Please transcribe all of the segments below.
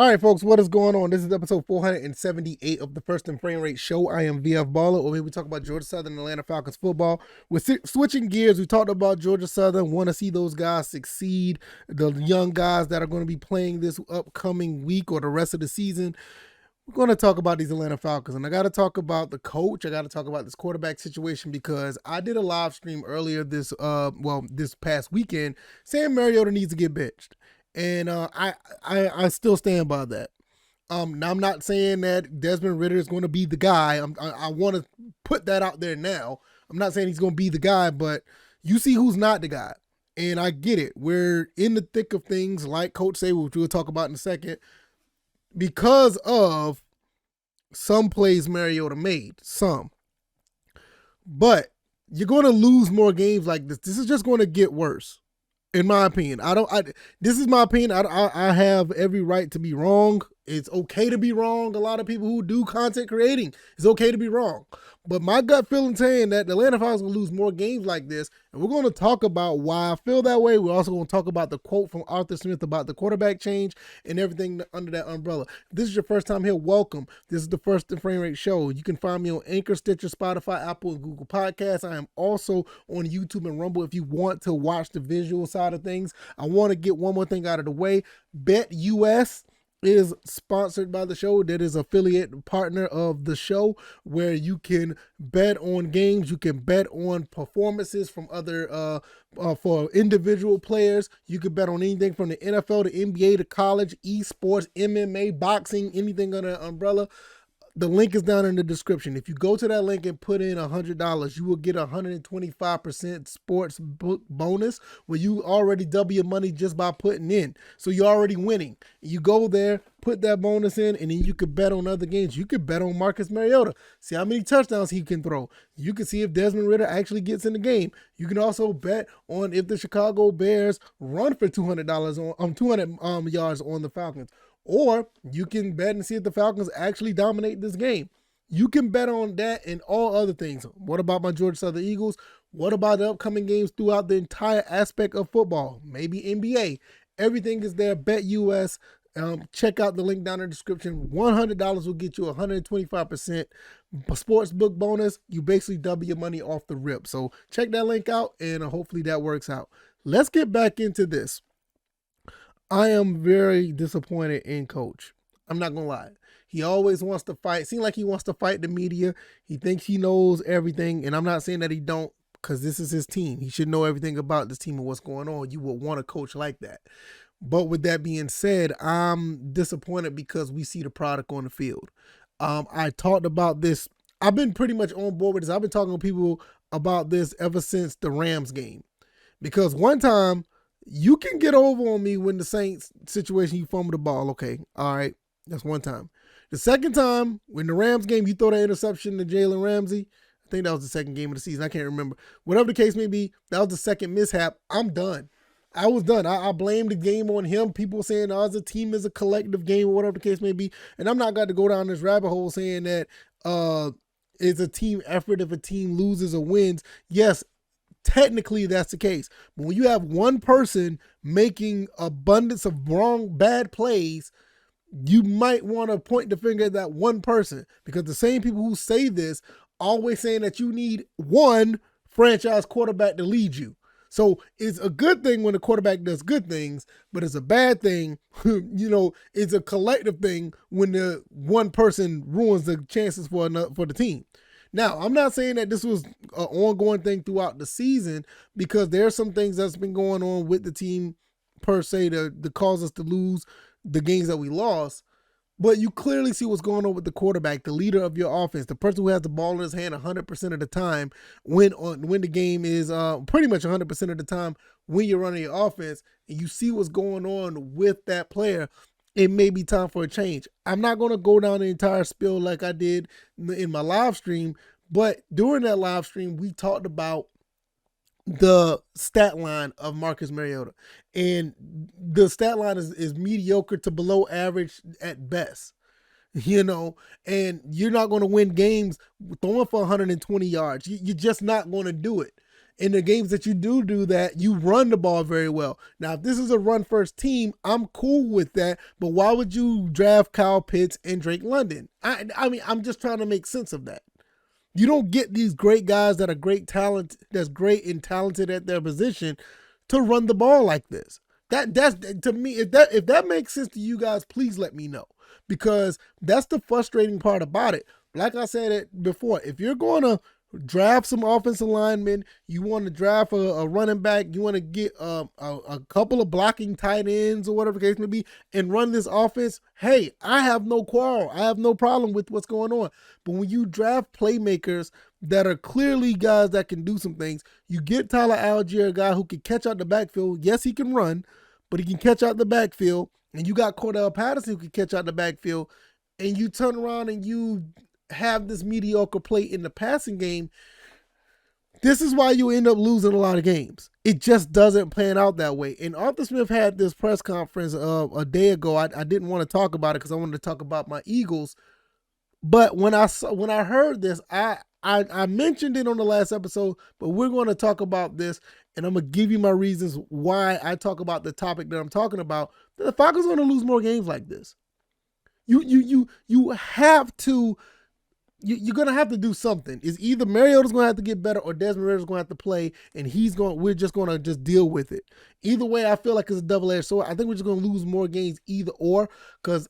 All right, folks, what is going on? This is episode 478 of the First and Frame Rate Show. I am VF Baller. Over here, we talk about Georgia Southern and Atlanta Falcons football. We're switching gears. We talked about Georgia Southern. Want to see those guys succeed. The young guys that are going to be playing this upcoming week or the rest of the season. We're going to talk about these Atlanta Falcons. And I got to talk about the coach. I got to talk about this quarterback situation because I did a live stream earlier this past weekend saying Mariota needs to get benched. And I still stand by that. Now I'm not saying that Desmond Ridder is going to be the guy. I want to put that out there now. I'm not saying he's going to be the guy, but you see who's not the guy. And I get it. We're in the thick of things, like Coach say, which we'll talk about in a second, because of some plays Mariota made. Some. But you're going to lose more games like this. This is just going to get worse. In my opinion, this is my opinion. I have every right to be wrong. It's okay to be wrong. A lot of people who do content creating, it's okay to be wrong. But my gut feeling saying that the Atlanta Falcons will lose more games like this, and we're going to talk about why I feel that way. We're also going to talk about the quote from Arthur Smith about the quarterback change and everything under that umbrella. If this is your first time here, welcome. This is the First and Frame Rate Show. You can find me on Anchor, Stitcher, Spotify, Apple, and Google Podcasts. I am also on YouTube and Rumble if you want to watch the visual side of things. I want to get one more thing out of the way. BetUS is sponsored by the show. That is affiliate partner of the show, where you can bet on games, you can bet on performances from other for individual players. You can bet on anything from the NFL to NBA to college, esports, MMA, boxing, anything under the umbrella. The link is down in the description. If you go to that link and put in $100, you will get 125% sports book bonus where you already double your money just by putting in. So you're already winning. You go there, put that bonus in, and then you could bet on other games. You could bet on Marcus Mariota. See how many touchdowns he can throw. You can see if Desmond Ridder actually gets in the game. You can also bet on if the Chicago Bears run for $200 on 200 yards on the Falcons. Or you can bet and see if the Falcons actually dominate this game. You can bet on that and all other things. What about my Georgia Southern Eagles? What about the upcoming games throughout the entire aspect of football? Maybe NBA. Everything is there. BetUS. Check out the link down in the description. $100 will get you 125% sports book bonus. You basically double your money off the rip. So check that link out and hopefully that works out. Let's get back into this. I am very disappointed in Coach. I'm not going to lie. He always wants to fight. Seems like he wants to fight the media. He thinks he knows everything. And I'm not saying that he don't, because this is his team. He should know everything about this team and what's going on. You would want a coach like that. But with that being said, I'm disappointed because we see the product on the field. I talked about this. I've been pretty much on board with this. I've been talking to people about this ever since the Rams game. Because one time, you can get over on me when the Saints situation, you fumble the ball. Okay, all right, that's one time. The second time, when the Rams game, you throw that interception to Jalen Ramsey. I think that was the second game of the season. I can't remember. Whatever the case may be, that was the second mishap. I'm done. I was done. I blame the game on him. People saying, as a team is a collective game or whatever the case may be. And I'm not going to go down this rabbit hole saying that it's a team effort if a team loses or wins. Yes, technically that's the case. But when you have one person making abundance of bad plays, you might want to point the finger at that one person, because the same people who say this always saying that you need one franchise quarterback to lead you. So it's a good thing when the quarterback does good things, but it's a bad thing, it's a collective thing when the one person ruins the chances for the team. Now, I'm not saying that this was an ongoing thing throughout the season, because there are some things that's been going on with the team per se to cause us to lose the games that we lost. But you clearly see what's going on with the quarterback, the leader of your offense, the person who has the ball in his hand 100% of the time when the game is pretty much 100% of the time when you're running your offense, and you see what's going on with that player. It may be time for a change. I'm not going to go down the entire spiel like I did in my live stream, but during that live stream, we talked about the stat line of Marcus Mariota. And the stat line is mediocre to below average at best. And you're not going to win games throwing for 120 yards. You're just not going to do it. In the games that you do that, you run the ball very well. Now, if this is a run-first team, I'm cool with that, but why would you draft Kyle Pitts and Drake London? I mean, I'm just trying to make sense of that. You don't get these great guys that are great talent, that's great and talented at their position to run the ball like this. That's to me, if that makes sense to you guys, please let me know. Because that's the frustrating part about it. Like I said it before, if you're going to draft some offensive linemen, you want to draft a running back, you want to get a couple of blocking tight ends or whatever the case may be, and run this offense, hey, I have no quarrel. I have no problem with what's going on. But when you draft playmakers that are clearly guys that can do some things, you get Tyler Algier, a guy who can catch out the backfield. Yes, he can run, but he can catch out the backfield. And you got Cordell Patterson who can catch out the backfield. And you turn around and you have this mediocre play in the passing game. This is why you end up losing a lot of games. It just doesn't pan out that way. And Arthur Smith had this press conference a day ago. I didn't want to talk about it because I wanted to talk about my Eagles. But when I heard this, I mentioned it on the last episode, but we're going to talk about this, and I'm going to give you my reasons why I talk about the topic that I'm talking about. The Falcons are going to lose more games like this. You have to. You're going to have to do something. It's either Mariota's going to have to get better or Desmond Ridder's going to have to play, and we're just going to just deal with it. Either way, I feel like it's a double-edged sword. I think we're just going to lose more games either or, because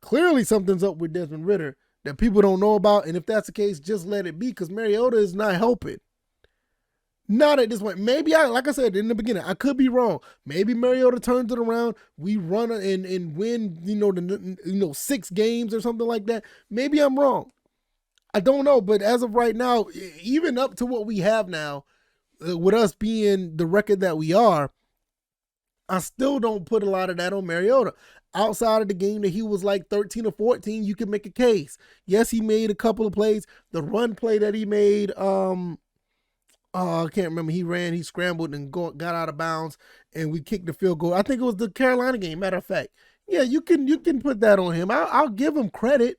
clearly something's up with Desmond Ridder that people don't know about, and if that's the case, just let it be, because Mariota is not helping. Not at this point. Maybe like I said in the beginning, I could be wrong. Maybe Mariota turns it around. We run and win, 6 games or something like that. Maybe I'm wrong. I don't know, but as of right now, even up to what we have now, with us being the record that we are, I still don't put a lot of that on Mariota. Outside of the game that he was like 13 or 14, you can make a case. Yes, he made a couple of plays. The run play that he made, I can't remember. He scrambled and got out of bounds, and we kicked the field goal. I think it was the Carolina game, matter of fact. Yeah, you can put that on him. I'll give him credit.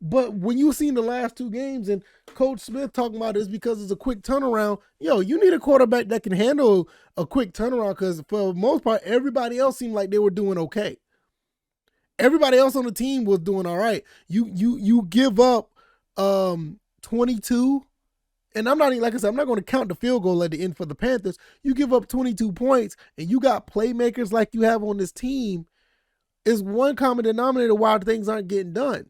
But when you've seen the last 2 games and Coach Smith talking about this because it's a quick turnaround, you need a quarterback that can handle a quick turnaround, because for the most part, everybody else seemed like they were doing okay. Everybody else on the team was doing all right. You give up 22, and I'm not even, like I said, I'm not going to count the field goal at the end for the Panthers. You give up 22 points, and you got playmakers like you have on this team. Is one common denominator why things aren't getting done.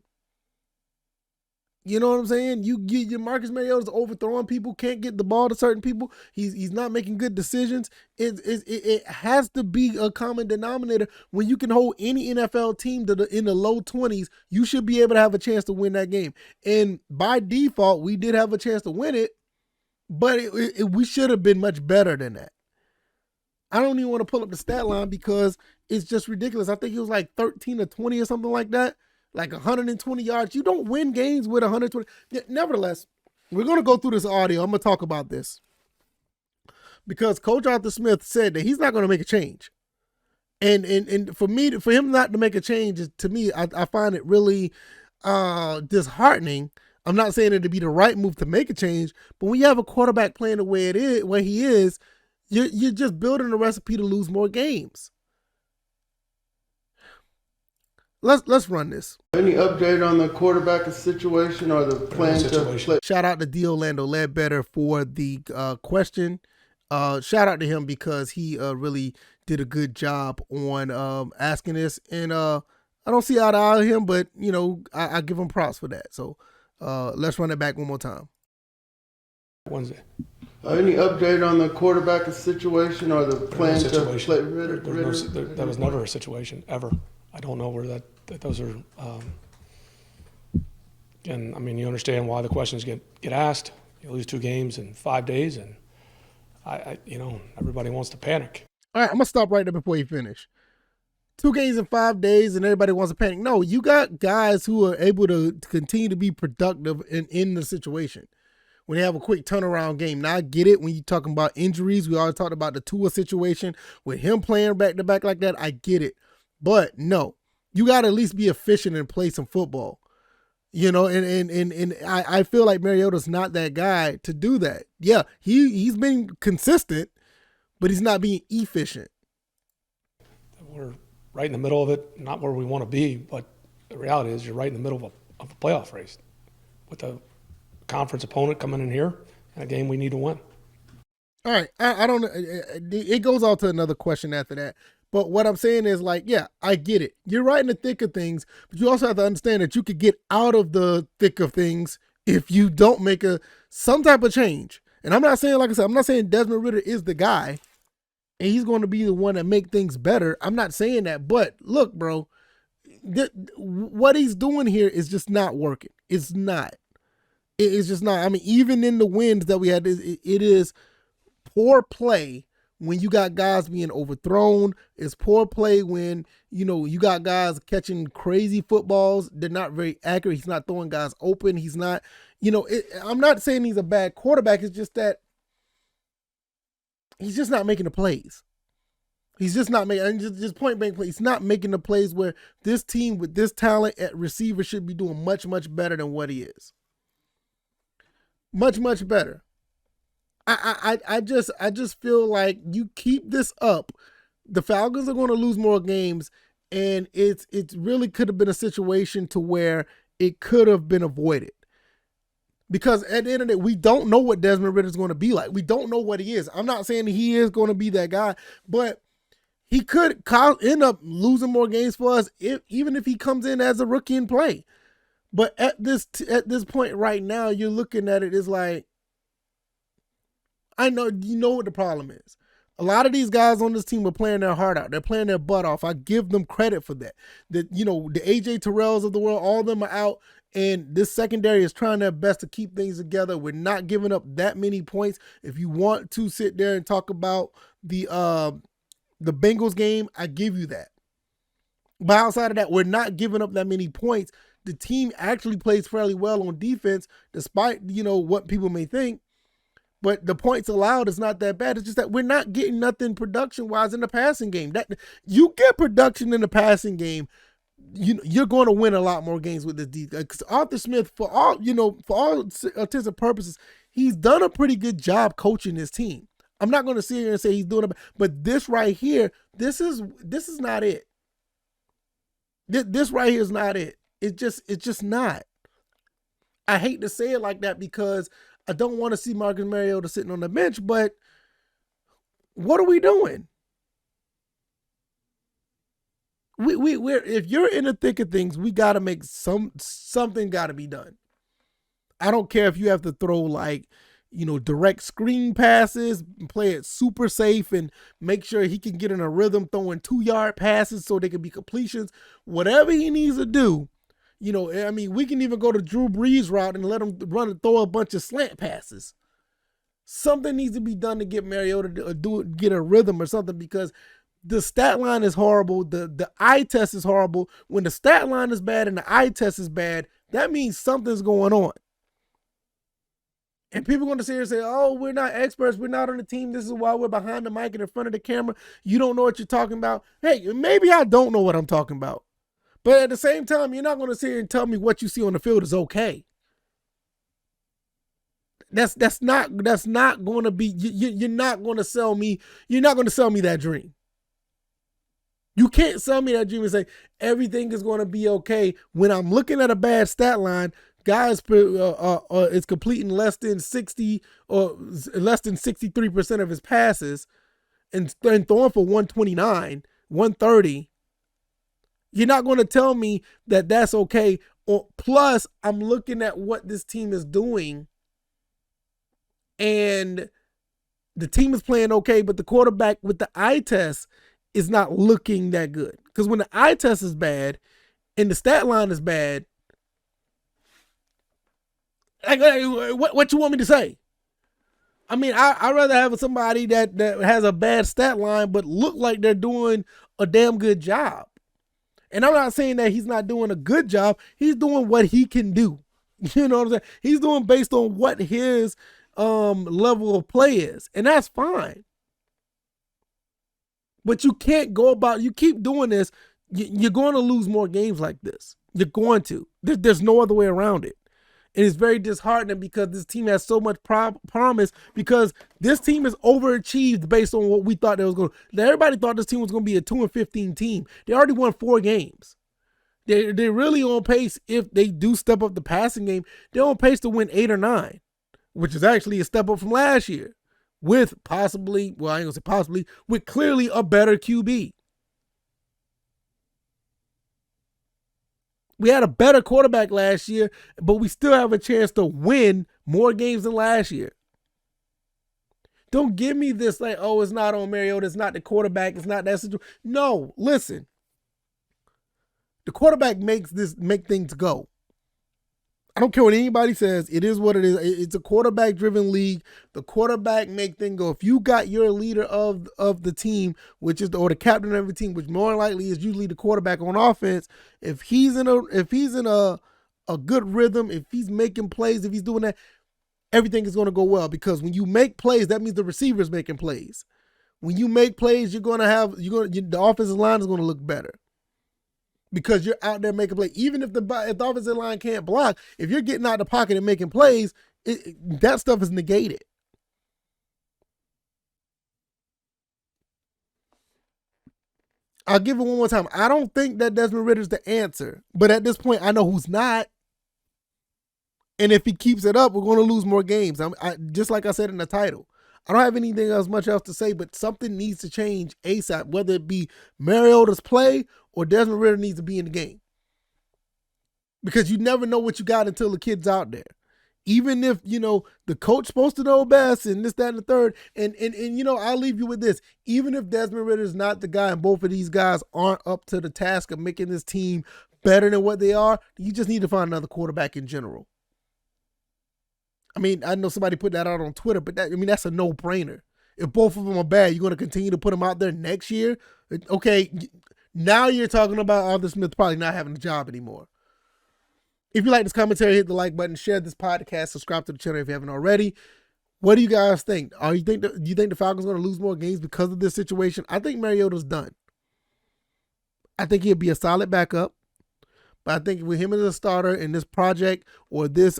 You know what I'm saying? Your Marcus Mariota's overthrowing people, can't get the ball to certain people. He's not making good decisions. It has to be a common denominator. When you can hold any NFL team in the low 20s, you should be able to have a chance to win that game. And by default, we did have a chance to win it, but we should have been much better than that. I don't even want to pull up the stat line because it's just ridiculous. I think it was like 13 or 20 or something like that. Like 120 yards. You don't win games with 120. Nevertheless, we're going to go through this audio. I'm going to talk about this. Because Coach Arthur Smith said that he's not going to make a change. And for him not to make a change, to me, I find it really disheartening. I'm not saying it to be the right move to make a change, but when you have a quarterback playing the way he is, you're just building a recipe to lose more games. Let's run this. Any update on the quarterback situation or the plan to play? Shout out to D. Orlando Ledbetter for the question. Shout out to him because he really did a good job on asking this. And I don't see eye to eye with him, but, I give him props for that. So let's run it back one more time. Wednesday. Any update on the quarterback situation or the plan to play Ridder? That was never a situation, ever. I don't know where that those are. And I mean, you understand why the questions get asked. You lose 2 games in 5 days, and everybody wants to panic. All right, I'm gonna stop right there before you finish. 2 games in 5 days, and everybody wants to panic. No, you got guys who are able to continue to be productive in the situation when they have a quick turnaround game. Now I get it when you're talking about injuries. We already talked about the Tua situation with him playing back to back like that. I get it. But no, you got to at least be efficient and play some football. And I feel like Mariota's not that guy to do that. Yeah, he's been consistent, but he's not being efficient. We're right in the middle of it, not where we want to be, but the reality is you're right in the middle of a playoff race with a conference opponent coming in here and a game we need to win. All right, I don't know. It goes on to another question after that. But what I'm saying is, like, yeah, I get it. You're right in the thick of things, but you also have to understand that you could get out of the thick of things if you don't make some type of change. And I'm not saying, like I said, I'm not saying Desmond Ridder is the guy and he's going to be the one that make things better. I'm not saying that. But look, bro, what he's doing here is just not working. It's not. It's just not. I mean, even in the wins that we had, it is poor play when you got guys being overthrown. It's poor play when, you got guys catching crazy footballs. They're not very accurate. He's not throwing guys open. He's not, I'm not saying he's a bad quarterback. It's just that he's just not making the plays. He's just not making, just point blank play. He's not making the plays where this team with this talent at receiver should be doing much, much better than what he is. Much, much better. I just feel like you keep this up, the Falcons are going to lose more games, and it really could have been a situation to where it could have been avoided. Because at the end of the day, we don't know what Desmond Ridder is going to be like. We don't know what he is. I'm not saying he is going to be that guy, but he could end up losing more games for us even if he comes in as a rookie and play. But at this point right now, you're looking at it as like, I know you know what the problem is. A lot of these guys on this team are playing their heart out. They're playing their butt off. I give them credit for that. The AJ Terrells of the world, all of them are out, and this secondary is trying their best to keep things together. We're not giving up that many points. If you want to sit there and talk about the Bengals game, I give you that. But outside of that, we're not giving up that many points. The team actually plays fairly well on defense, despite what people may think. But the points allowed is not that bad. It's just that we're not getting nothing production-wise in the passing game. That you get production in the passing game, you're going to win a lot more games with this defense. Because Arthur Smith, for all intents and purposes, he's done a pretty good job coaching his team. I'm not going to sit here and say he's doing it, but this right here, this is not it. This right here is not it. It's just not. I hate to say it like that because I don't want to see Marcus Mariota sitting on the bench, but what are we doing? We're if you're in the thick of things, we got to make something got to be done. I don't care if you have to throw direct screen passes, play it super safe and make sure he can get in a rhythm throwing 2-yard passes so they can be completions. Whatever he needs to do. We can even go to Drew Brees route and let him run and throw a bunch of slant passes. Something needs to be done to get Mariota to get a rhythm or something, because the stat line is horrible. The eye test is horrible. When the stat line is bad and the eye test is bad, that means something's going on. And people are going to sit here and say, oh, we're not experts. We're not on the team. This is why we're behind the mic and in front of the camera. You don't know what you're talking about. Hey, maybe I don't know what I'm talking about. But at the same time, you're not going to sit here and tell me what you see on the field is okay. That's not going to be. You're not going to sell me. You're not going to sell me that dream. You can't sell me that dream and say everything is going to be okay when I'm looking at a bad stat line. Guys is completing less than 60 or less than 63% of his passes and throwing for 129, 130. You're not going to tell me that that's okay. Or plus, I'm looking at what this team is doing, and the team is playing okay, but the quarterback with the eye test is not looking that good. Because when the eye test is bad and the stat line is bad, what you want me to say? I mean, I'd rather have somebody that has a bad stat line but look like they're doing a damn good job. And I'm not saying that he's not doing a good job. He's doing what he can do. You know what I'm saying? He's doing based on what his level of play is. And that's fine. But you can't go about, you keep doing this. You're going to lose more games like this. You're going to. There's no other way around it. And it's very disheartening because this team has so much promise, because this team is overachieved based on what we thought they was going to. Everybody thought this team was going to be a 2-15 team. They already won 4 games. They're really on pace. If they do step up the passing game, they're on pace to win 8 or 9, which is actually a step up from last year with possibly, well, I ain't going to say possibly, with clearly a better QB. We had a better quarterback last year, but we still have a chance to win more games than last year. Don't give me this like, oh, it's not on Mariota, it's not the quarterback, it's not that situation. No, listen. The quarterback make things go. I don't care what anybody says. It is what it is. It's a quarterback-driven league. The quarterback make things go. If you got your leader of the team, which is or the captain of the team, which more likely is usually the quarterback on offense, if he's in a good rhythm, if he's making plays, if he's doing that, everything is going to go well. Because when you make plays, that means the receiver's making plays. When you make plays, the offensive line is going to look better. Because you're out there making plays. Even if the offensive line can't block, if you're getting out of the pocket and making plays, that stuff is negated. I'll give it one more time. I don't think that Desmond Ridder's the answer. But at this point, I know who's not. And if he keeps it up, we're going to lose more games. Just like I said in the title. I don't have anything much else to say, but something needs to change ASAP, whether it be Mariota's play or Desmond Ridder needs to be in the game. Because you never know what you got until the kid's out there. Even if, the coach supposed to know best and this, that, and the third. And I'll leave you with this. Even if Desmond Ridder is not the guy and both of these guys aren't up to the task of making this team better than what they are, you just need to find another quarterback in general. I mean, I know somebody put that out on Twitter, but that's a no-brainer. If both of them are bad, you're going to continue to put them out there next year? Okay, now you're talking about Arthur Smith probably not having a job anymore. If you like this commentary, hit the like button, share this podcast, subscribe to the channel if you haven't already. What do you guys think? Do you think the Falcons are going to lose more games because of this situation? I think Mariota's done. I think he'll be a solid backup. But I think with him as a starter in this project or this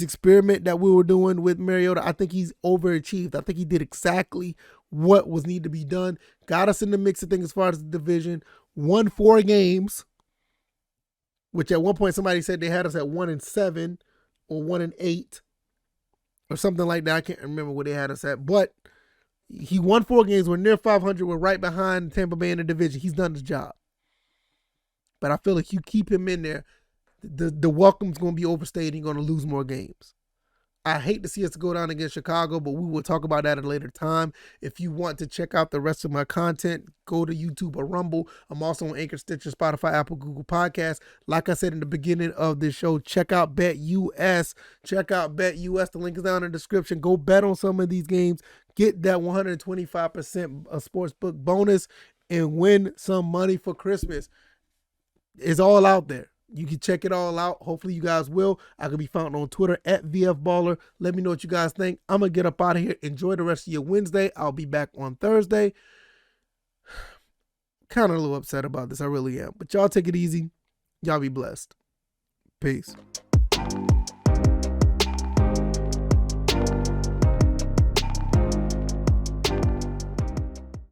experiment that we were doing with Mariota, I think he's overachieved. I think he did exactly what was needed to be done. Got us in the mix of things as far as the division. Won 4 games, which at one point somebody said they had us at 1-7 or 1-8 or something like that. I can't remember where they had us at, but he won 4 games. We're near 500. We're right behind Tampa Bay in the division. He's done his job. But I feel like you keep him in there, the welcome's going to be overstayed and you're going to lose more games. I hate to see us go down against Chicago, but we will talk about that at a later time. If you want to check out the rest of my content, go to YouTube or Rumble. I'm also on Anchor, Stitcher, Spotify, Apple, Google Podcasts. Like I said in the beginning of this show, check out BetUS. The link is down in the description. Go bet on some of these games. Get that 125% sportsbook bonus and win some money for Christmas. It's all out there. You can check it all out. Hopefully you guys will. I can be found on Twitter at VFBaller. Let me know what you guys think. I'm going to get up out of here. Enjoy the rest of your Wednesday. I'll be back on Thursday. Kind of a little upset about this. I really am. But y'all take it easy. Y'all be blessed. Peace.